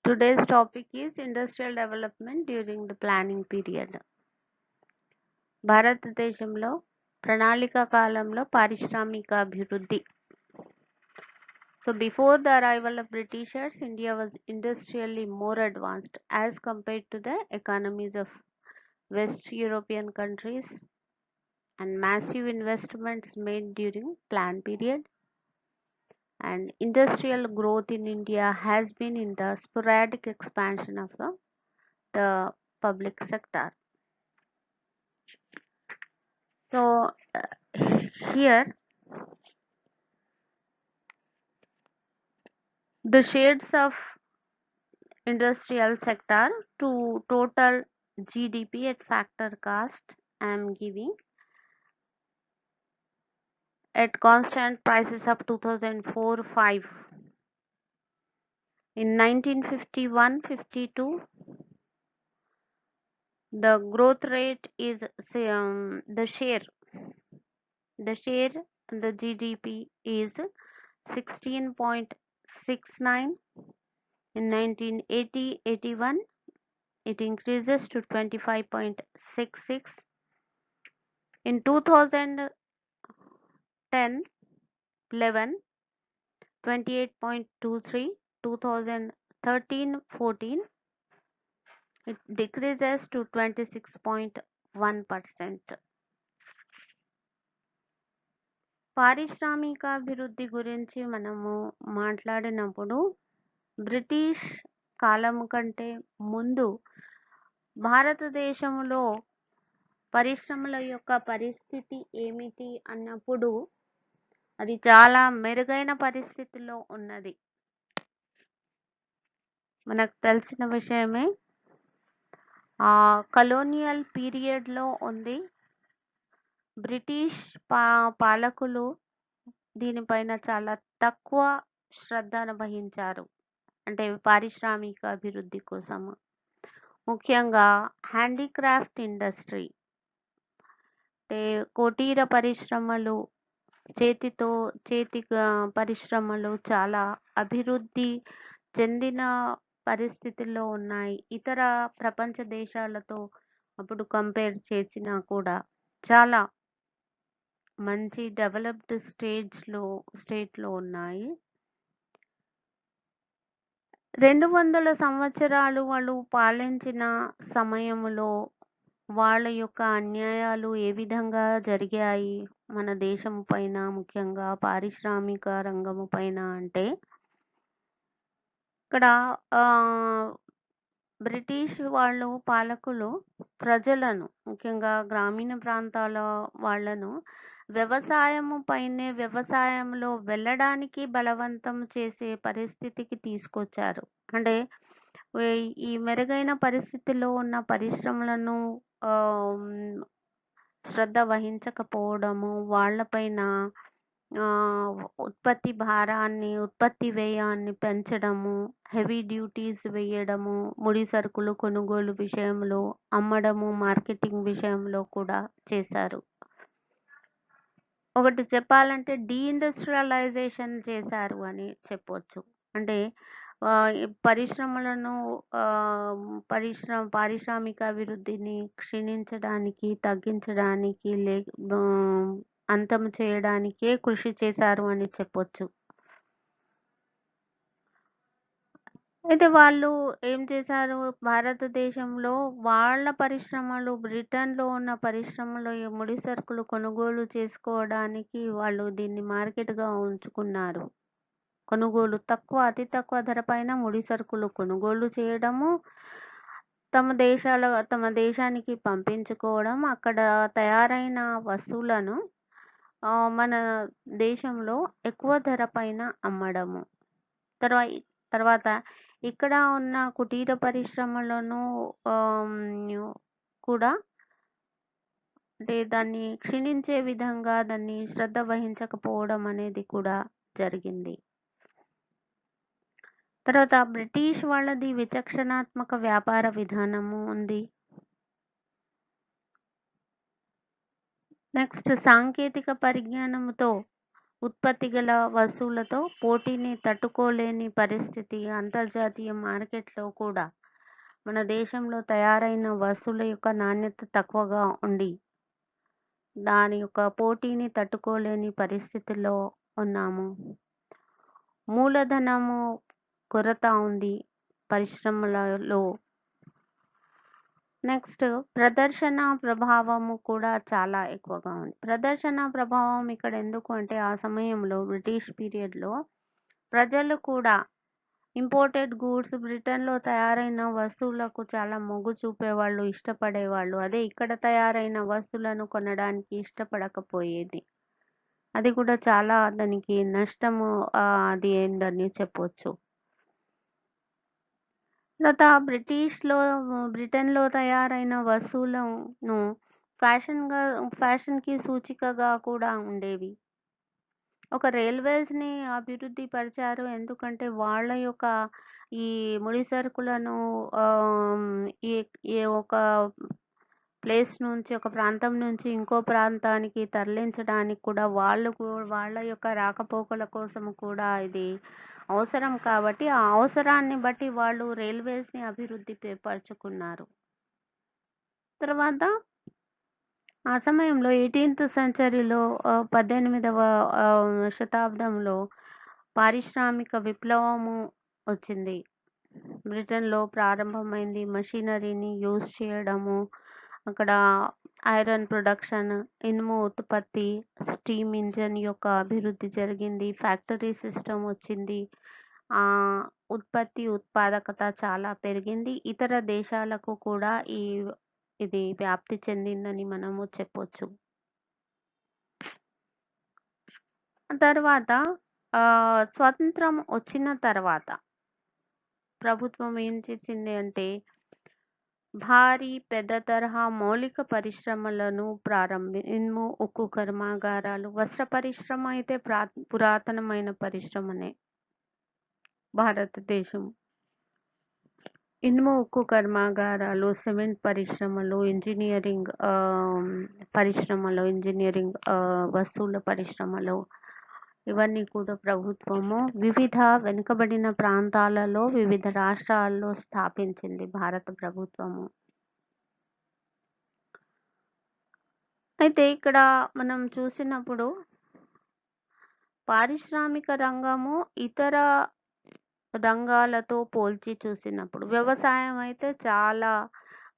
Today's topic is industrial development during the planning period. భారతదేశంలో ప్రణాళిక కాలంలో పారిశ్రామిక అభివృద్ధి. So before the arrival of Britishers, India was industrially more advanced as compared to the economies of West European countries, and massive investments made during plan period. And industrial growth in India has been in the sporadic expansion of the public sector. So here the shades of industrial sector to total GDP at factor cost I am giving at constant prices of 2004-5. In 1951-52 the growth rate is the share the GDP is 16.69. In 1980-81 it increases to 25.66. In 2010-11 28.23. 2013-14 it decreases to 26.1%. పారిశ్రామికాభివృద్ధి గురించి మనము మాట్లాడినప్పుడు British కాలం కంటే ముందు భారతదేశంలో పరిశ్రమల యొక్క పరిస్థితి ఏమిటి అన్నప్పుడు అది చాలా మెరుగైన పరిస్థితిలో ఉన్నది. మనకు తెలిసిన విషయమే. కలోనియల్ పీరియడ్లో ఉంది. బ్రిటిష్ పాలకులు దీనిపైన చాలా తక్కువ శ్రద్ధను వహించారు, అంటే పారిశ్రామిక అభివృద్ధి కోసం. ముఖ్యంగా హ్యాండీక్రాఫ్ట్ ఇండస్ట్రీ అంటే కుటీర పరిశ్రమలు, చేతి పరిశ్రమలు చాలా అభివృద్ధి చెందిన పరిస్థితుల్లో ఉన్నాయి. ఇతర ప్రపంచ దేశాలతో అప్పుడు కంపేర్ చేసినా కూడా చాలా మంచి డెవలప్డ్ స్టేట్లో ఉన్నాయి. 200 సంవత్సరాలు వాళ్ళు పాలించిన సమయంలో వాళ్ళ యొక్క అన్యాయాలు ఏ విధంగా జరిగాయి మన దేశం పైన, ముఖ్యంగా పారిశ్రామిక రంగము పైన అంటే ఇక్కడ బ్రిటిష్ వాళ్ళు పాలకులు ప్రజలను, ముఖ్యంగా గ్రామీణ ప్రాంతాల వాళ్ళను వ్యవసాయంలో వెళ్ళడానికి బలవంతం చేసే పరిస్థితికి తీసుకొచ్చారు. అంటే ఈ మెరుగైన పరిస్థితిలో ఉన్న పరిశ్రమలను శ్రద్ధ వహించకపోవడము, వాళ్ళపైన ఉత్పత్తి వ్యయాన్ని పెంచడము, హెవీ డ్యూటీస్ వేయడము, ముడి సరుకులు కొనుగోలు విషయంలో, అమ్మడము, మార్కెటింగ్ విషయంలో కూడా చేశారు. ఒకటి చెప్పాలంటే డీఇండస్ట్రియలైజేషన్ చేశారు అని చెప్పొచ్చు. అంటే పరిశ్రమలను పారిశ్రామిక అభివృద్ధిని క్షీణించడానికి, తగ్గించడానికి, అంతం చేయడానికే కృషి చేశారు అని చెప్పొచ్చు. అయితే వాళ్ళు ఏం చేశారు, భారతదేశంలో వాళ్ళ పరిశ్రమలు, బ్రిటన్లో ఉన్న పరిశ్రమలు ముడి సరుకులు కొనుగోలు చేసుకోవడానికి వాళ్ళు దీన్ని మార్కెట్గా ఉంచుకున్నారు. అతి తక్కువ ధర పైన ముడి సరుకులు కొనుగోలు చేయడము, తమ దేశానికి పంపించుకోవడం, అక్కడ తయారైన వస్తువులను మన దేశంలో ఎక్కువ ధర పైన అమ్మడము. తర్వాత ఇక్కడ ఉన్న కుటీర పరిశ్రమలను కూడా అంటే దాన్ని క్షీణించే విధంగా దాన్ని శ్రద్ధ వహించకపోవడం అనేది కూడా జరిగింది. తర్వాత బ్రిటిష్ వాళ్ళది విచక్షణాత్మక వ్యాపార విధానము ఉంది. నెక్స్ట్ సాంకేతిక పరిజ్ఞానంతో ఉత్పత్తి గల వస్తువులతో పోటీని తట్టుకోలేని పరిస్థితి అంతర్జాతీయ మార్కెట్లో కూడా మన దేశంలో తయారైన వస్తువుల యొక్క నాణ్యత తక్కువగా ఉండి దాని యొక్క పోటీని తట్టుకోలేని పరిస్థితిలో ఉన్నాము. మూలధనము కొరత ఉంది పరిశ్రమలలో. నెక్స్ట్ ప్రదర్శన ప్రభావము కూడా చాలా ఎక్కువగా ఉంది. ప్రదర్శన ప్రభావం ఇక్కడ ఎందుకు అంటే ఆ సమయంలో బ్రిటిష్ పీరియడ్లో ప్రజలు కూడా ఇంపోర్టెడ్ గూడ్స్ బ్రిటన్లో తయారైన వస్తువులకు చాలా మొగ్గు చూపేవాళ్ళు, ఇష్టపడేవాళ్ళు. అదే ఇక్కడ తయారైన వస్తువులను కొనడానికి ఇష్టపడకపోయేది. అది కూడా చాలా దానికి నష్టము అది ఏంటని చెప్పొచ్చు. తర్వాత బ్రిటన్లో తయారైన వస్తువులను ఫ్యాషన్కి సూచికగా కూడా ఉండేవి. ఒక రైల్వేస్ని అభివృద్ధి పరిచారు. ఎందుకంటే వాళ్ళ యొక్క ఈ ముడి సరుకులను ఈ ఈ ఒక ప్లేస్ నుంచి ఒక ప్రాంతం నుంచి ఇంకో ప్రాంతానికి తరలించడానికి కూడా వాళ్ళ యొక్క రాకపోకల కోసం కూడా ఇది అవసరం కాబట్టి ఆ అవసరాన్ని బట్టి వాళ్ళు రైల్వేస్ని అభివృద్ధి పరుచుకున్నారు. తర్వాత ఆ సమయంలో 18th సెంచరీలో 18వ శతాబ్దంలో పారిశ్రామిక విప్లవము వచ్చింది. బ్రిటన్లో ప్రారంభమైంది. మషినరీని యూజ్ చేయడము, అక్కడ ఐరన్ ప్రొడక్షన్, ఇనుము ఉత్పత్తి, స్టీమ్ ఇంజన్ యొక్క అభివృద్ధి జరిగింది. ఫ్యాక్టరీ సిస్టమ్ వచ్చింది. ఉత్పాదకత చాలా పెరిగింది. ఇతర దేశాలకు కూడా ఇది వ్యాప్తి చెందిందని మనము చెప్పొచ్చు. తర్వాత స్వతంత్రం వచ్చిన తర్వాత ప్రభుత్వం ఏం చేసింది అంటే భారీ పెద్ద తరహా మౌలిక పరిశ్రమలను ఇనుము, ఉక్కు కర్మాగారాలు, వస్త్ర పరిశ్రమ అయితే పురాతనమైన పరిశ్రమనే భారతదేశం. ఇనుము, ఉక్కు కర్మాగారాలు, సిమెంట్ పరిశ్రమలు, ఇంజనీరింగ్ వస్తువుల పరిశ్రమలు, ఇవన్నీ కూడా ప్రభుత్వము వివిధ వెనుకబడిన ప్రాంతాలలో వివిధ రాష్ట్రాల్లో స్థాపించింది భారత ప్రభుత్వము. అయితే ఇక్కడ మనం చూసినప్పుడు పారిశ్రామిక రంగము ఇతర రంగాలతో పోల్చి చూసినప్పుడు వ్యవసాయం అయితే చాలా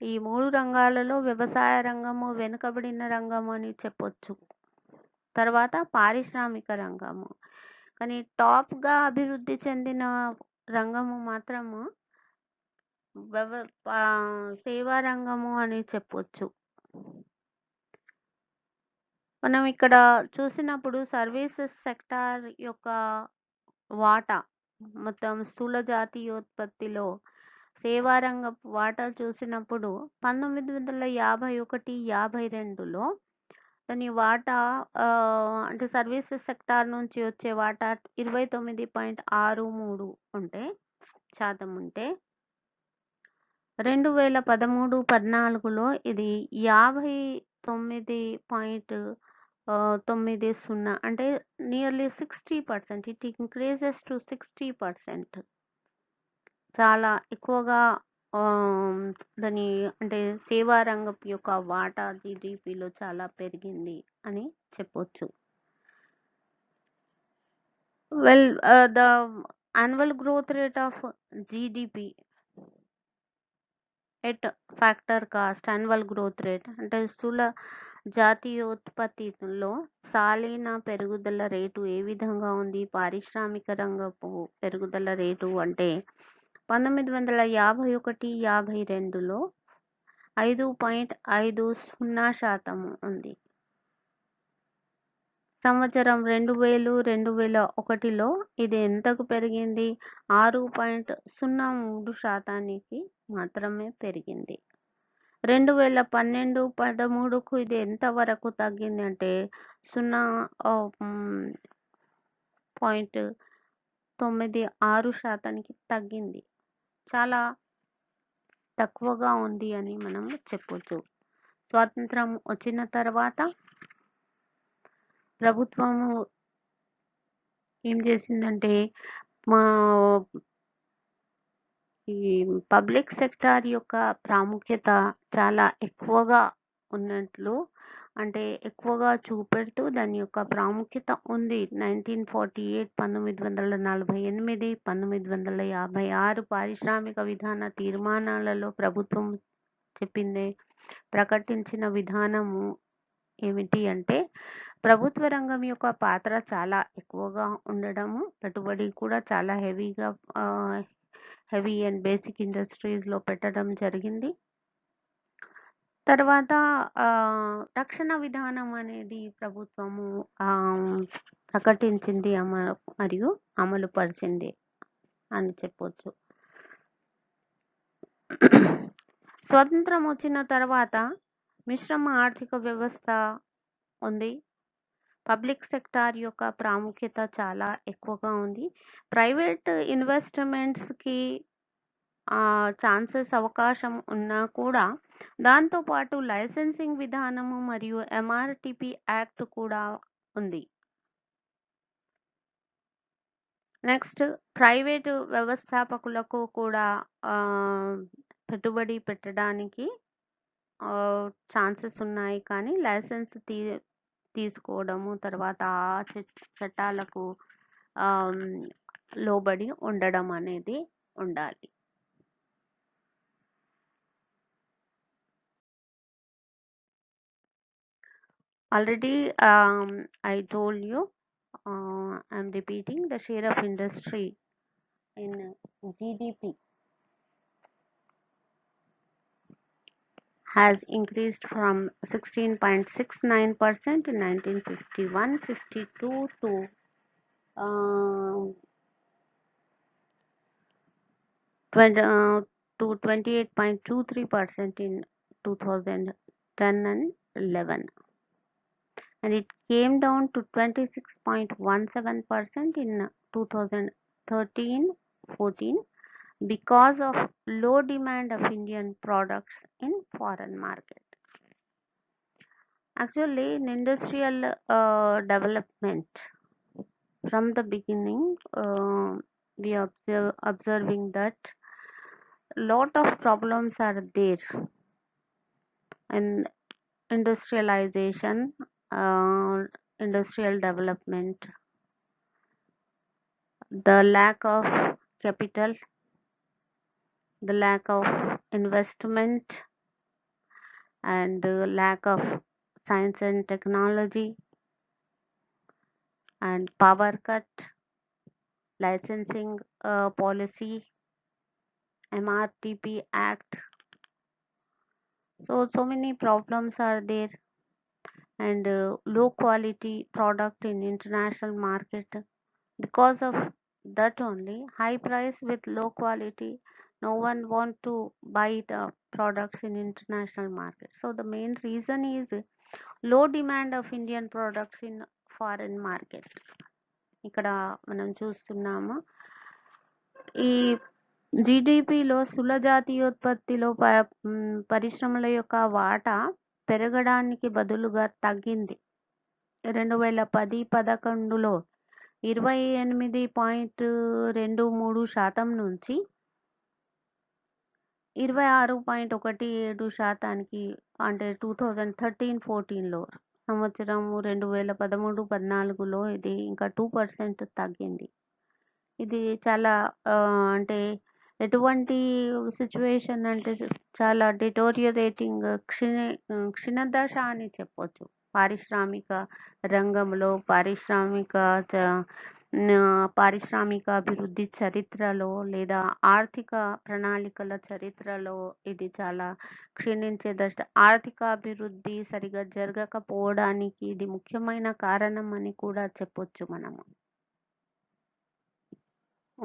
ఈ 3 రంగాలలో వ్యవసాయ రంగము వెనుకబడిన రంగము అని చెప్పొచ్చు. తర్వాత పారిశ్రామిక రంగము, కానీ టాప్గా అభివృద్ధి చెందిన రంగము మాత్రము సేవా రంగము అని చెప్పొచ్చు. మనం ఇక్కడ చూసినప్పుడు సర్వీసెస్ సెక్టార్ యొక్క వాటా మొత్తం స్థూల జాతీయోత్పత్తిలో సేవా రంగపు వాటా చూసినప్పుడు 1951-52లో దాని వాటా అంటే సర్వీసెస్ సెక్టార్ నుంచి వచ్చే వాటా 29.63 శాతం ఉంటే 2013-14లో ఇది 59.90 అంటే నియర్లీ 60%. It increases to 60%. చాలా ఎక్కువగా దాని అంటే సేవా రంగం యొక్క వాటా జీడిపిలో చాలా పెరిగింది అని చెప్పొచ్చు. The annual growth rate of GDP at factor cost annual growth rate అంటే స్థూల జాతీయోత్పత్తిలో సాలీన పెరుగుదల రేటు ఏ విధంగా ఉంది? పారిశ్రామిక రంగపు పెరుగుదల రేటు అంటే 1951-52లో 5.50% ఉంది. సంవత్సరం 2000-2001లో ఇది ఎంతకు పెరిగింది? 6.03% మాత్రమే పెరిగింది. 2012-13కు ఇది ఎంత వరకు తగ్గింది అంటే 0.96%కి తగ్గింది. చాలా తక్కువగా ఉంది అని మనం చెప్పొచ్చు. స్వాతంత్రం వచ్చిన తర్వాత ప్రభుత్వము ఏం చేసిందంటే మా ఈ పబ్లిక్ సెక్టార్ యొక్క ప్రాముఖ్యత చాలా ఎక్కువగా ఉన్నట్లు, అంటే ఎక్కువగా చూపెడుతూ దాని యొక్క ప్రాముఖ్యత ఉంది. 1948 1948 1956 పారిశ్రామిక విధాన తీర్మానాలలో ప్రభుత్వం చెప్పిందే ప్రకటించిన విధానము ఏమిటి అంటే, ప్రభుత్వ రంగం యొక్క పాత్ర చాలా ఎక్కువగా ఉండడము, పెట్టుబడి కూడా చాలా హెవీ అండ్ బేసిక్ ఇండస్ట్రీస్లో పెట్టడం జరిగింది. తర్వాత రక్షణ విధానం అనేది ప్రభుత్వము ప్రకటించింది మరియు అమలు పరిచింది అని చెప్పొచ్చు. స్వతంత్రం వచ్చిన తర్వాత మిశ్రమ ఆర్థిక వ్యవస్థ ఉంది. పబ్లిక్ సెక్టార్ యొక్క ప్రాముఖ్యత చాలా ఎక్కువగా ఉంది. ప్రైవేట్ ఇన్వెస్ట్మెంట్స్కి ఛాన్సెస్ అవకాశం ఉన్నా కూడా, దాంతోపాటు లైసెన్సింగ్ విధానము మరియు ఎంఆర్టిపి యాక్ట్ కూడా ఉంది. నెక్స్ట్, ప్రైవేటు వ్యవస్థాపకులకు కూడా పెట్టుబడి పెట్టడానికి ఛాన్సెస్ ఉన్నాయి, కానీ లైసెన్స్ తీసుకోవడము, తర్వాత ఆ చట్టాలకు లోబడి ఉండడం అనేది ఉండాలి. Already I told you, I'm repeating, the share of industry in GDP has increased from 16.69% in 1951-52 to 28.23% in 2010 and 11. And it came down to 26.17% in 2013-14 because of low demand of Indian products in foreign market. Actually, in industrial development, from the beginning, we are observing that lot of problems are there in industrialization, industrial development. The lack of capital, the lack of investment, and lack of science and technology, and power cut, licensing policy, MRTP Act. So many problems are there, and low quality product in international market. Because of that only, high price with low quality, no one want to buy the products in international market. So the main reason is low demand of Indian products in foreign market. ఇక్కడ మనం చూస్తున్నాము, ఈ జీడిపిలో స్థూల జాతీయోత్పత్తిలో పరిశ్రమల యొక్క వాటా పెరగడానికి బదులుగా తగ్గింది. 2010-11లో 28.23% నుంచి 26.17%, అంటే 2013-14లో సంవత్సరం 2013-14లో ఇది ఇంకా 2% తగ్గింది. ఇది చాలా అంటే ఎటువంటి సిచ్యువేషన్ అంటే చాలా డిటోరియేటింగ్ క్షీణదశ అని చెప్పొచ్చు. పారిశ్రామిక రంగంలో పారిశ్రామిక అభివృద్ధి చరిత్రలో లేదా ఆర్థిక ప్రణాళికల చరిత్రలో ఇది చాలా క్షీణించే దశ. ఆర్థిక అభివృద్ధి సరిగా జరగకపోవడానికి ఇది ముఖ్యమైన కారణం అని కూడా చెప్పొచ్చు మనము.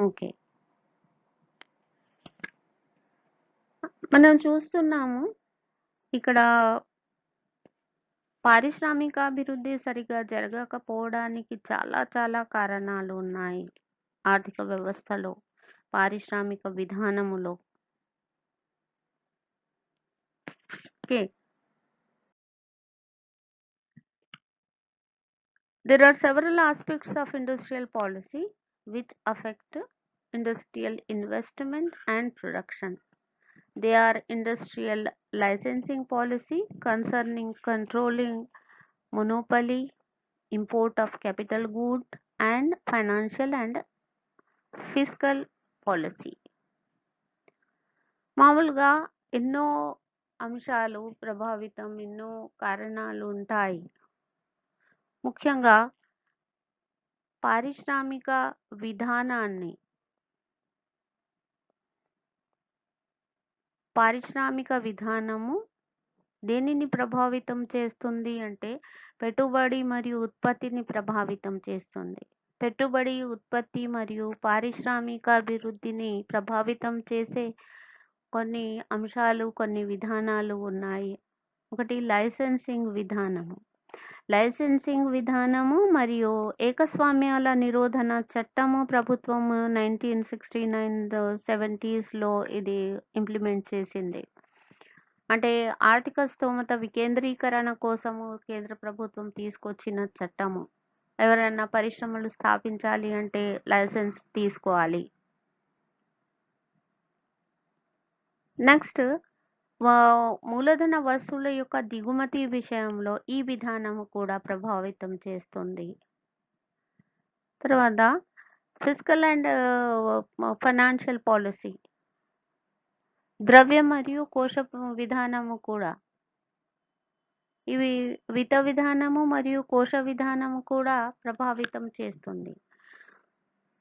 ఓకే, మనం చూస్తున్నాము ఇక్కడ పారిశ్రామికాభివృద్ధి సరిగా జరగకపోవడానికి చాలా కారణాలు ఉన్నాయి ఆర్థిక వ్యవస్థలో, పారిశ్రామిక విధానములో. Okay, There are several aspects of industrial policy which affect industrial investment and production. They are industrial licensing policy concerning controlling monopoly, import of capital good, and financial and fiscal policy. మామూలుగా ఎన్నో అంశాలు ప్రభావితం, ఎన్నో కారణాలు ఉంటాయి. ముఖ్యంగా పారిశ్రామిక విధానాన్ని పారిశ్రామిక విధానము దేనిని ప్రభావితం చేస్తుంది అంటే పెట్టుబడి మరియు ఉత్పత్తిని ప్రభావితం చేస్తుంది. పెట్టుబడి, ఉత్పత్తి మరియు పారిశ్రామిక అభివృద్ధిని ప్రభావితం చేసే కొన్ని అంశాలు, కొన్ని విధానాలు ఉన్నాయి. ఒకటి లైసెన్సింగ్ విధానము. లైసెన్సింగ్ విధానము మరియు ఏకస్వామ్యాల నిరోధన చట్టము ప్రభుత్వము 1969 70స్లో ఇది ఇంప్లిమెంట్ చేసింది. అంటే ఆర్థిక స్తోమత వికేంద్రీకరణ కోసము కేంద్ర ప్రభుత్వం తీసుకొచ్చిన చట్టము. ఎవరైనా పరిశ్రమలు స్థాపించాలి అంటే లైసెన్స్ తీసుకోవాలి. నెక్స్ట్ మూలధన వస్తువుల యొక్క దిగుమతి విషయంలో ఈ విధానము కూడా ప్రభావితం చేస్తుంది. తర్వాత ఫిస్కల్ అండ్ ఫైనాన్షియల్ పాలసీ, ద్రవ్య మరియు కోశ విధానము కూడా, ఇవి విత్త విధానము మరియు కోశ విధానము కూడా ప్రభావితం చేస్తుంది.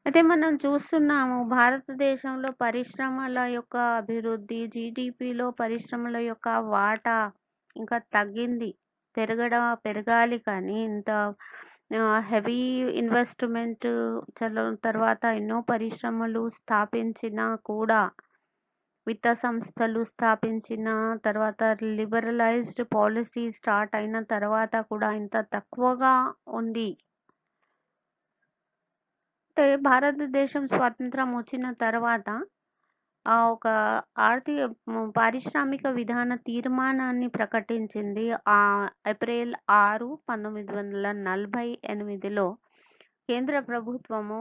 అయితే మనం చూస్తున్నాము భారతదేశంలో పరిశ్రమల యొక్క అభివృద్ధి, జీడిపిలో పరిశ్రమల యొక్క వాటా ఇంకా తగ్గింది. పెరగాలి కానీ ఇంత హెవీ ఇన్వెస్ట్మెంట్ తర్వాత ఎన్నో పరిశ్రమలు స్థాపించినా కూడా, విత్త సంస్థలు స్థాపించిన తర్వాత లిబరలైజ్డ్ పాలసీ స్టార్ట్ అయిన తర్వాత కూడా ఇంత తక్కువగా ఉంది. అంటే భారతదేశం స్వాతంత్రం వచ్చిన తర్వాత ఒక పారిశ్రామిక విధాన తీర్మానాన్ని ప్రకటించింది. ఏప్రిల్ 6, 1948లో కేంద్ర ప్రభుత్వము,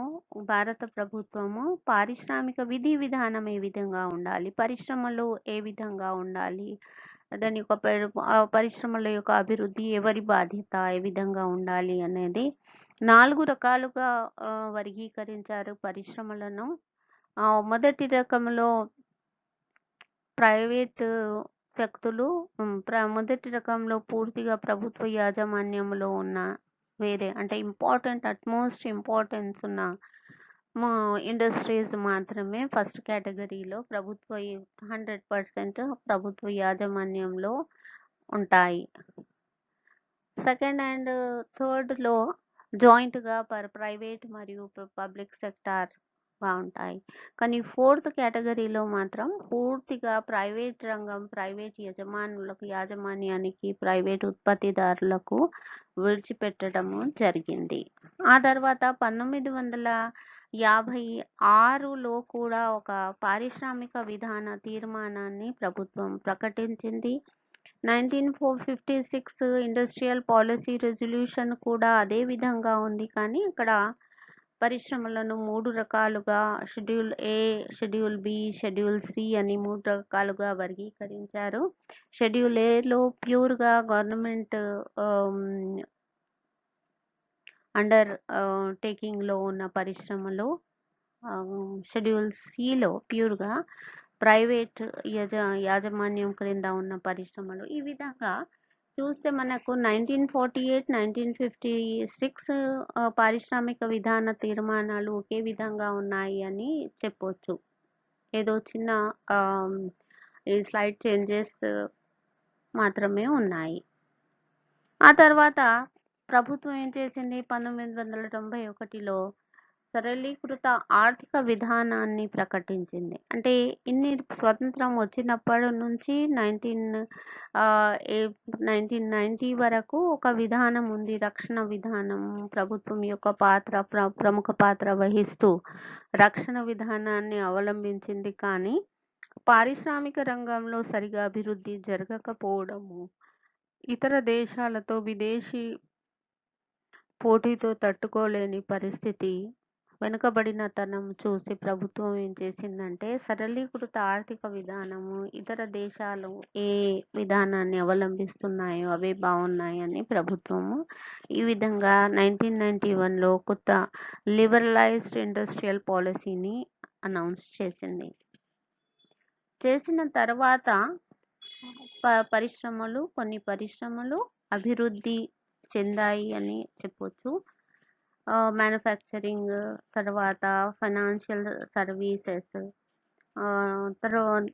భారత ప్రభుత్వము పారిశ్రామిక విధి విధానం ఏ విధంగా ఉండాలి, పరిశ్రమలు ఏ విధంగా ఉండాలి, దాని యొక్క పరిశ్రమల యొక్క అభివృద్ధి ఎవరి బాధ్యత, ఏ విధంగా ఉండాలి అనేది 4 రకాలుగా వర్గీకరించారు పరిశ్రమలను. మొదటి రకంలో ప్రైవేట్ వ్యక్తులు, మొదటి రకంలో పూర్తిగా ప్రభుత్వ యాజమాన్యంలో ఉన్న వేరే అంటే అట్మోస్ట్ ఇంపార్టెన్స్ ఉన్న ఇండస్ట్రీస్ మాత్రమే ఫస్ట్ కేటగిరీలో 100% ప్రభుత్వ యాజమాన్యంలో ఉంటాయి. సెకండ్ అండ్ థర్డ్లో జాయింట్గా ప్రైవేట్ మరియు పబ్లిక్ సెక్టార్గా ఉంటాయి. కానీ ఫోర్త్ కేటగిరీలో మాత్రం పూర్తిగా ప్రైవేట్ రంగం, ప్రైవేట్ యాజమాన్యానికి, ప్రైవేట్ ఉత్పత్తిదారులకు విడిచిపెట్టడము జరిగింది. ఆ తర్వాత 1956లో కూడా ఒక పారిశ్రామిక విధాన తీర్మానాన్ని ప్రభుత్వం ప్రకటించింది. 1956 ఇండస్ట్రియల్ పాలసీ రెజల్యూషన్ కూడా అదే విధంగా ఉంది. కానీ ఇక్కడ పరిశ్రమలను 3 రకాలుగా షెడ్యూల్ ఏ, షెడ్యూల్ బి, షెడ్యూల్ సి అని 3 రకాలుగా వర్గీకరించారు. షెడ్యూల్ ఏలో ప్యూర్గా గవర్నమెంట్ అండర్ టేకింగ్లో ఉన్న పరిశ్రమలు, షెడ్యూల్ సిలో ప్యూర్గా ప్రైవేట్ యాజమాన్యం క్రింద ఉన్న పరిశ్రమలు. ఈ విధంగా చూస్తే మనకు 1948, 1956 పారిశ్రామిక విధాన తీర్మానాలు ఒకే విధంగా ఉన్నాయి అని చెప్పొచ్చు. ఏదో చిన్న ఈ స్లైడ్ చేంజెస్ మాత్రమే ఉన్నాయి. ఆ తర్వాత ప్రభుత్వం ఏం చేసింది, 1991లో సరళీకృత ఆర్థిక విధానాన్ని ప్రకటించింది. అంటే స్వతంత్రం వచ్చినప్పటి నుంచి 1990 వరకు ఒక విధానం ఉంది, రక్షణ విధానం. ప్రభుత్వం యొక్క ప్రముఖ పాత్ర వహిస్తూ రక్షణ విధానాన్ని అవలంబించింది. కానీ పారిశ్రామిక రంగంలో సరిగా అభివృద్ధి జరగకపోవడము, ఇతర దేశాలతో విదేశీ పోటీతో తట్టుకోలేని పరిస్థితి, వెనుకబడినతనం చూసి ప్రభుత్వం ఏం చేసిందంటే సరళీకృత ఆర్థిక విధానము, ఇతర దేశాలు ఏ విధానాన్ని అవలంబిస్తున్నాయో అవే బాగున్నాయని ప్రభుత్వము ఈ విధంగా 1991లో కొత్త లిబరలైజ్డ్ ఇండస్ట్రియల్ పాలసీని అనౌన్స్ చేసింది. చేసిన తర్వాత కొన్ని పరిశ్రమలు అభివృద్ధి చెందాయి అని చెప్పొచ్చు. మ్యానుఫ్యాక్చరింగ్, తర్వాత ఫైనాన్షియల్ సర్వీసెస్, తర్వాత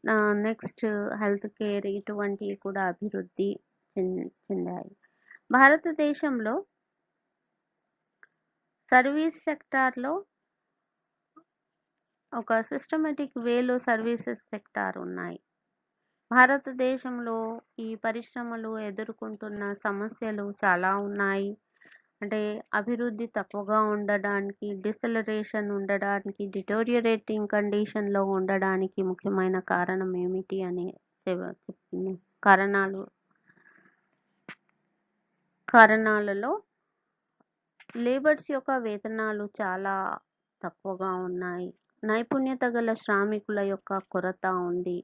నెక్స్ట్ హెల్త్ కేర్, ఇటువంటివి కూడా అభివృద్ధి చెందాయి. భారతదేశంలో సర్వీస్ సెక్టార్లో ఒక సిస్టమేటిక్ వేలో సర్వీసెస్ సెక్టార్ ఉన్నాయి. భారతదేశంలో ఈ పరిశ్రమలు ఎదుర్కొంటున్న సమస్యలు చాలా ఉన్నాయి. అంటే అభివృద్ధి తక్కువగా ఉండడానికి, డిసెలరేషన్ ఉండడానికి, డిటోరియేటింగ్ కండిషన్లో ఉండడానికి ముఖ్యమైన కారణం ఏమిటి అని కారణాలలో లేబర్స్ యొక్క వేతనాలు చాలా తక్కువగా ఉన్నాయి. నైపుణ్యత గల శ్రామికుల యొక్క కొరత ఉంది.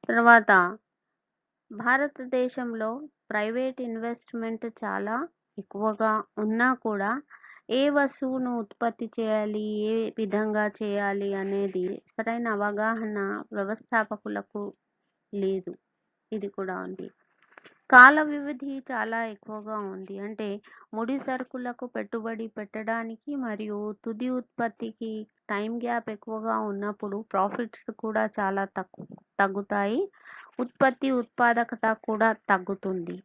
తర్వాత భారతదేశంలో ప్రైవేట్ ఇన్వెస్ట్మెంట్ చాలా ఎక్కువగా ఉన్నా కూడా ఏ వస్తువును ఉత్పత్తి చేయాలి, ఏ విధంగా చేయాలి అనేది సరైన అవగాహన వ్యవస్థాపకులకు లేదు. ఇది కూడా ఉంది. కాల వ్యవధి చాలా ఎక్కువగా ఉంది. అంటే ముడి సరుకులకు పెట్టుబడి పెట్టడానికి మరియు తుది ఉత్పత్తికి టైం గ్యాప్ ఎక్కువగా ఉన్నప్పుడు ప్రాఫిట్స్ కూడా చాలా తగ్గుతాయి. ఉత్పాదకత కూడా తగ్గుతుంది.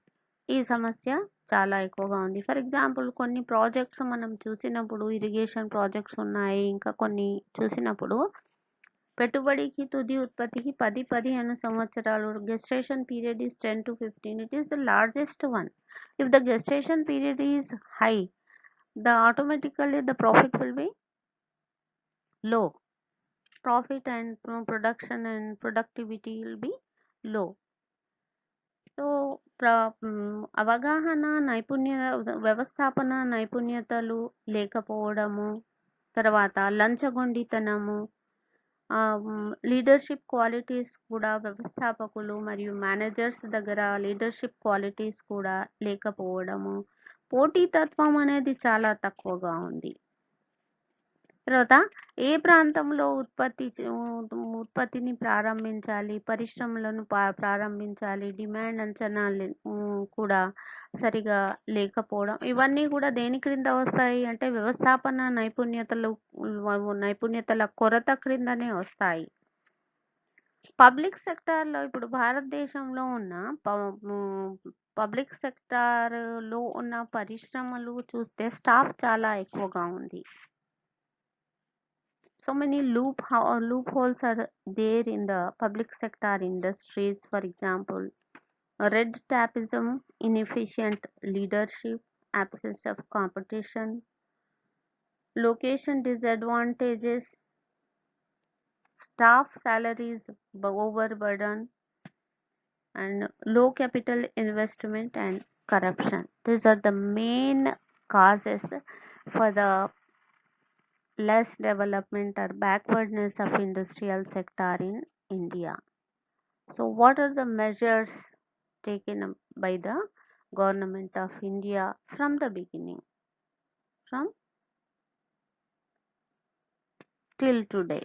ఈ సమస్య చాలా ఎక్కువగా ఉంది. ఫర్ ఎగ్జాంపుల్ కొన్ని ప్రాజెక్ట్స్ మనం చూసినప్పుడు, ఇరిగేషన్ ప్రాజెక్ట్స్ ఉన్నాయి. ఇంకా కొన్ని చూసినప్పుడు పెట్టుబడికి తుది ఉత్పత్తికి 10-15 సంవత్సరాలు. Gestation period is 10 to 15. It is the largest one. If the gestation period is high, automatically the profit will be low. Profit and production and productivity will be low. So అవగాహన, వ్యవస్థాపన నైపుణ్యతలు లేకపోవడము, తర్వాత లంచగొండితనము, లీడర్షిప్ క్వాలిటీస్ కూడా వ్యవస్థాపకులు మరియు managers దగ్గర leadership qualities కూడా లేకపోవడము, పోటీతత్వం అనేది చాలా తక్కువగా ఉంది. తర్వాత ఏ ప్రాంతంలో ఉత్పత్తిని ప్రారంభించాలి, పరిశ్రమలను ప్రారంభించాలి, డిమాండ్ అంచనాలు కూడా లేకపోవడం, ఇవన్నీ కూడా దేని క్రింద వస్తాయి అంటే వ్యవస్థాపన నైపుణ్యతల కొరత క్రిందనే వస్తాయి. పబ్లిక్ సెక్టార్లో ఇప్పుడు భారతదేశంలో ఉన్న పబ్లిక్ సెక్టార్లో ఉన్న పరిశ్రమలు చూస్తే స్టాఫ్ చాలా ఎక్కువగా ఉంది. So many loopholes are there in the public sector industries. For example, red tapeism, inefficient leadership, absence of competition, location disadvantages, staff salaries overburden, and low capital investment and corruption. These are the main causes for the less development or backwardness of industrial sector in India. So what are the measures taken by the government of India from the beginning, from till today?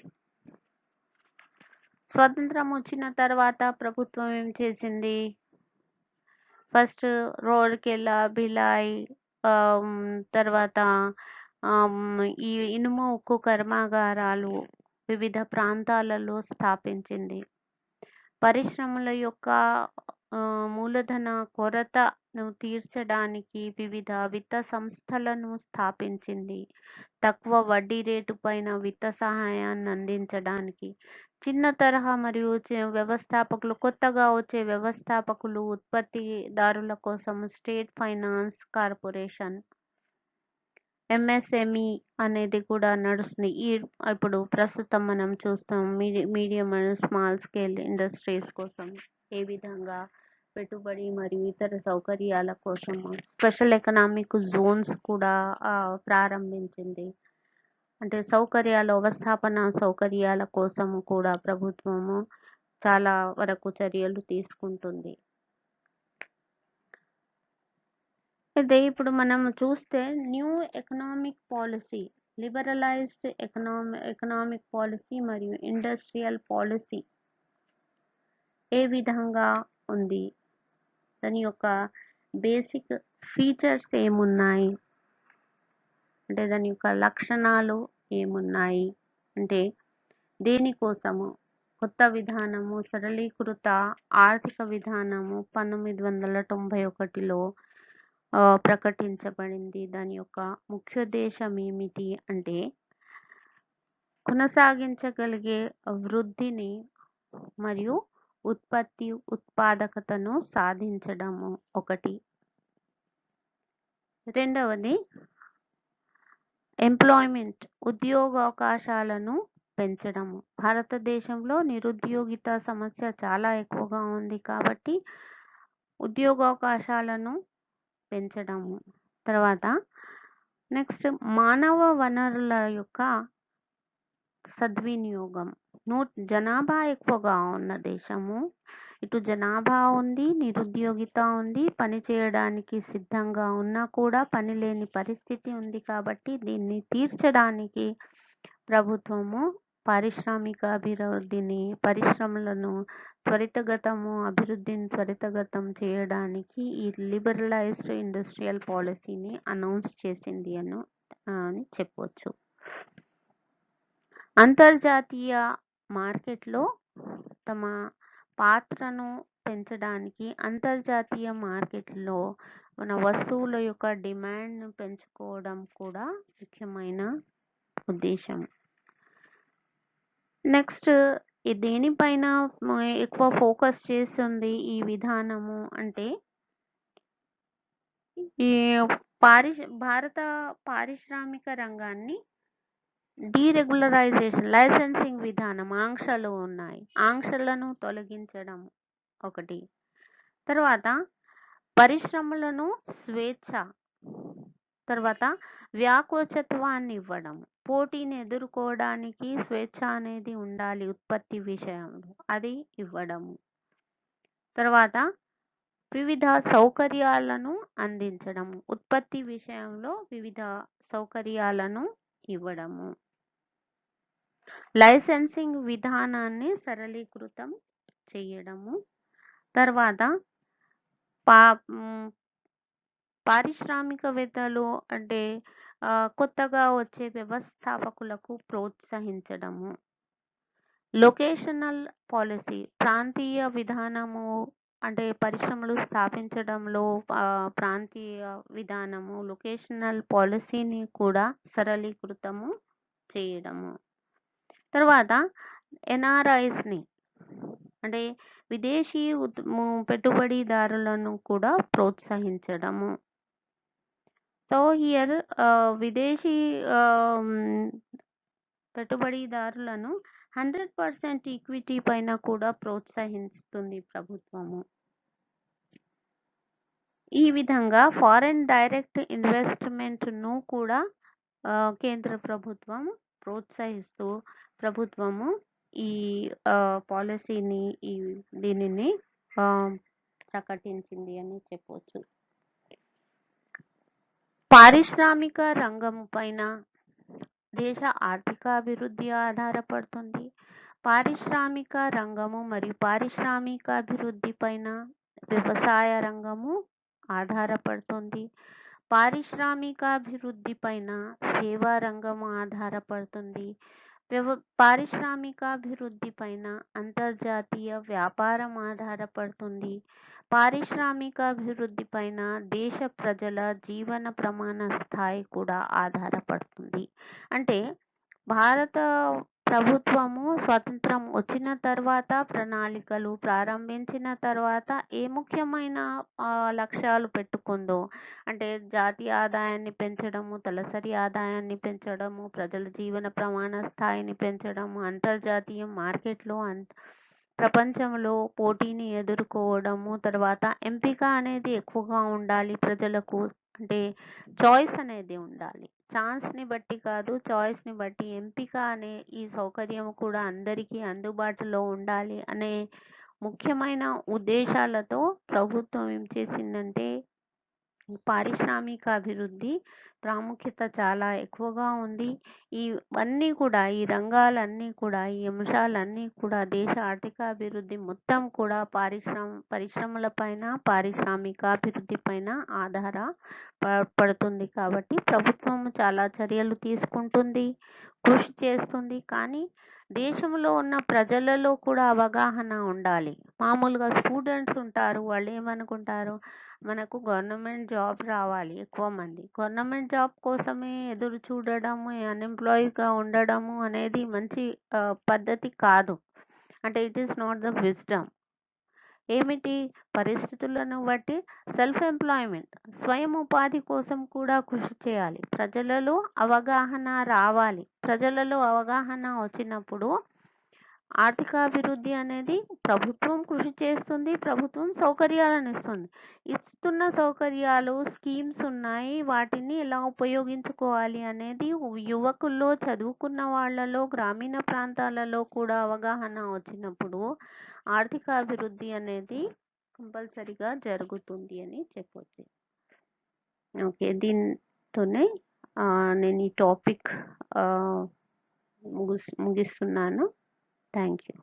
స్వాతంత్రం వచ్చిన తర్వాత ప్రభుత్వం ఏం చేసింది? First Rourkela, Bhilai, తర్వాత ఈ ఇనుము ఉక్కు కర్మాగారాలు వివిధ ప్రాంతాలలో స్థాపించింది. పరిశ్రమల యొక్క మూలధన కొరతను తీర్చడానికి వివిధ విత్త సంస్థలను స్థాపించింది. తక్కువ వడ్డీ రేటు పైన విత్త సహాయాన్ని అందించడానికి చిన్న తరహా మరియు కొత్తగా వచ్చే వ్యవస్థాపకులు, ఉత్పత్తిదారుల కోసం స్టేట్ ఫైనాన్స్ కార్పొరేషన్, MSME అనేది కూడా నడుస్తుంది. ఇప్పుడు ప్రస్తుతం మనం చూస్తాం medium and small scale industries కోసం ఏ విధంగా పెట్టుబడి మరియు ఇతర సౌకర్యాల కోసం స్పెషల్ ఎకనామిక్ జోన్స్ కూడా ప్రారంభించింది. అంటే సౌకర్యాల వ్యవస్థాపన సౌకర్యాల కోసం కూడా ప్రభుత్వము చాలా వరకు చర్యలు తీసుకుంటుంది. అయితే ఇప్పుడు మనం చూస్తే new economic policy, liberalised economic policy మరియు ఇండస్ట్రియల్ పాలసీ ఏ విధంగా ఉంది, దాని యొక్క బేసిక్ ఫీచర్స్ ఏమున్నాయి, అంటే దాని యొక్క లక్షణాలు ఏమున్నాయి, అంటే దేనికోసము కొత్త విధానము సరళీకృత ఆర్థిక విధానము 1991లో ప్రకటించబడింది. దాని యొక్క ముఖ్యోద్దేశం ఏమిటి అంటే కొనసాగించగలిగే వృద్ధిని మరియు ఉత్పాదకతను సాధించడము ఒకటి. రెండవది ఎంప్లాయ్మెంట్, ఉద్యోగావకాశాలను పెంచడము. భారతదేశంలో నిరుద్యోగిత సమస్య చాలా ఎక్కువగా ఉంది కాబట్టి ఉద్యోగావకాశాలను పెంచడము. తర్వాత నెక్స్ట్ మానవ వనరుల యొక్క సద్వినియోగం. జనాభా ఎక్కువగా ఉన్న దేశము, ఇటు జనాభా ఉంది, నిరుద్యోగిత ఉంది, పని చేయడానికి సిద్ధంగా ఉన్నా కూడా పని లేని పరిస్థితి ఉంది కాబట్టి దీన్ని తీర్చడానికి ప్రభుత్వము పారిశ్రామిక అభివృద్ధిని, పరిశ్రమలను అభివృద్ధిని త్వరితగతం చేయడానికి ఈ లిబరలైజ్డ్ ఇండస్ట్రియల్ పాలసీని అనౌన్స్ చేసింది అని చెప్పవచ్చు. అంతర్జాతీయ మార్కెట్లో తమ పాత్రను పెంచడానికి, అంతర్జాతీయ మార్కెట్లో మన వస్తువుల యొక్క డిమాండ్ను పెంచుకోవడం కూడా ముఖ్యమైన ఉద్దేశం. నెక్స్ట్ దేనిపైన ఎక్కువ ఫోకస్ చేస్తుంది ఈ విధానము అంటే ఈ భారత పారిశ్రామిక రంగాన్ని డీరెగ్యులరైజేషన్, లైసెన్సింగ్ విధానం, ఆంక్షలు ఉన్నాయి, ఆంక్షలను తొలగించడం ఒకటి. తర్వాత పరిశ్రమలను స్వేచ్ఛ, తర్వాత వ్యాకోచత్వాన్ని ఇవ్వడం, పోటీని ఎదుర్కోవడానికి స్వేచ్ఛ అనేది ఉండాలి ఉత్పత్తి విషయంలో, అది ఇవ్వడము. తర్వాత వివిధ సౌకర్యాలను అందించడము, ఉత్పత్తి విషయంలో వివిధ సౌకర్యాలను ఇవ్వడము. లైసెన్సింగ్ విధానాన్ని సరళీకృతం చేయడము. తర్వాత పారిశ్రామికవేత్తలు అంటే కొత్తగా వచ్చే వ్యవస్థాపకులకు ప్రోత్సహించడము. లొకేషనల్ పాలసీ, ప్రాంతీయ విధానము అంటే పరిశ్రమలు స్థాపించడంలో ప్రాంతీయ విధానము, లొకేషనల్ పాలసీని కూడా సరళీకృతము చేయడము. తర్వాత ఎన్ఆర్ఐస్ని అంటే విదేశీ పెట్టుబడిదారులను కూడా ప్రోత్సహించడము. సో హియర్ విదేశీ పెట్టుబడిదారులను 100% ఈక్విటీ పైన కూడా ప్రోత్సహిస్తుంది ప్రభుత్వము. ఈ విధంగా ఫారెన్ డైరెక్ట్ ఇన్వెస్ట్మెంట్ను కూడా కేంద్ర ప్రభుత్వం ప్రోత్సహిస్తూ ప్రభుత్వము ఈ పాలసీని దీనిని ప్రకటించింది అని చెప్పవచ్చు. పారిశ్రామిక రంగం పైన దేశ ఆర్థిక అభివృద్ధి ఆధారపడుతుంది. పారిశ్రామిక రంగము మరియు పారిశ్రామిక అభివృద్ధి పైన వ్యవసాయ రంగము ఆధారపడుతుంది. పారిశ్రామిక అభివృద్ధి పైన సేవా రంగము ఆధారపడుతుంది. పారిశ్రామిక అభివృద్ధి పైన అంతర్జాతీయ వ్యాపారం ఆధారపడుతుంది. పారిశ్రామిక అభివృద్ధి పైన దేశ ప్రజల జీవన ప్రమాణ స్థాయి కూడా ఆధారపడుతుంది. అంటే భారత ప్రభుత్వము స్వతంత్రం వచ్చిన తర్వాత ప్రణాళికలు ప్రారంభించిన తర్వాత ఏ ముఖ్యమైన లక్ష్యాలు పెట్టుకుందో అంటే జాతీయ ఆదాయాన్ని పెంచడము, తలసరి ఆదాయాన్ని పెంచడము, ప్రజల జీవన ప్రమాణ స్థాయిని పెంచడము, అంతర్జాతీయ మార్కెట్లో ప్రపంచంలో పోటీని ఎదుర్కోవడము, తర్వాత ఎంపిక అనేది ఎక్కువగా ఉండాలి ప్రజలకు. అంటే చాయిస్ అనేది ఉండాలి. ఛాన్స్‌ని బట్టి కాదు, చాయిస్‌ని బట్టి ఎంపిక అనే ఈ సౌకర్యం కూడా అందరికీ అందుబాటులో ఉండాలి అనే ముఖ్యమైన ఉద్దేశాలతో ప్రభుత్వం ఏం చేసిందంటే, ఈ పారిశ్రామిక అభివృద్ధి ప్రాముఖ్యత చాలా ఎక్కువగా ఉంది. ఇవన్నీ కూడా, ఈ రంగాలన్నీ కూడా, ఈ అంశాలన్నీ కూడా దేశ ఆర్థికాభివృద్ధి మొత్తం కూడా పరిశ్రమల పైన, పారిశ్రామికాభివృద్ధి పైన పడుతుంది. కాబట్టి ప్రభుత్వం చాలా చర్యలు తీసుకుంటుంది, కృషి చేస్తుంది. కానీ దేశంలో ఉన్న ప్రజలలో కూడా అవగాహన ఉండాలి. మామూలుగా స్టూడెంట్స్ ఉంటారు. వాళ్ళు ఏమనుకుంటారు, మనకు గవర్నమెంట్ జాబ్ రావాలి. ఎక్కువ మంది గవర్నమెంట్ జాబ్ కోసమే ఎదురు చూడడము, అన్‌ఎంప్లాయ్‌గా ఉండడము అనేది మంచి పద్ధతి కాదు. అంటే it is not the wisdom. ఏమిటి, పరిస్థితులను బట్టి సెల్ఫ్ ఎంప్లాయ్‌మెంట్, స్వయం ఉపాధి కోసం కూడా కృషి చేయాలి. ప్రజలలో అవగాహన రావాలి. ప్రజలలో అవగాహన వచ్చినప్పుడు ఆర్థికాభివృద్ధి అనేది ప్రభుత్వం కృషి చేస్తుంది. ప్రభుత్వం సౌకర్యాలను ఇస్తుంది. ఇస్తున్న సౌకర్యాలు, స్కీమ్స్ ఉన్నాయి. వాటిని ఎలా ఉపయోగించుకోవాలి అనేది యువకుల్లో, చదువుకున్న వాళ్ళలో, గ్రామీణ ప్రాంతాలలో కూడా అవగాహన వచ్చినప్పుడు ఆర్థికాభివృద్ధి అనేది కంపల్సరీగా జరుగుతుంది అని చెప్పొచ్చు. ఓకే. దీంతోనే నేను ఈ టాపిక్ ముగిస్తున్నాను. Thank you.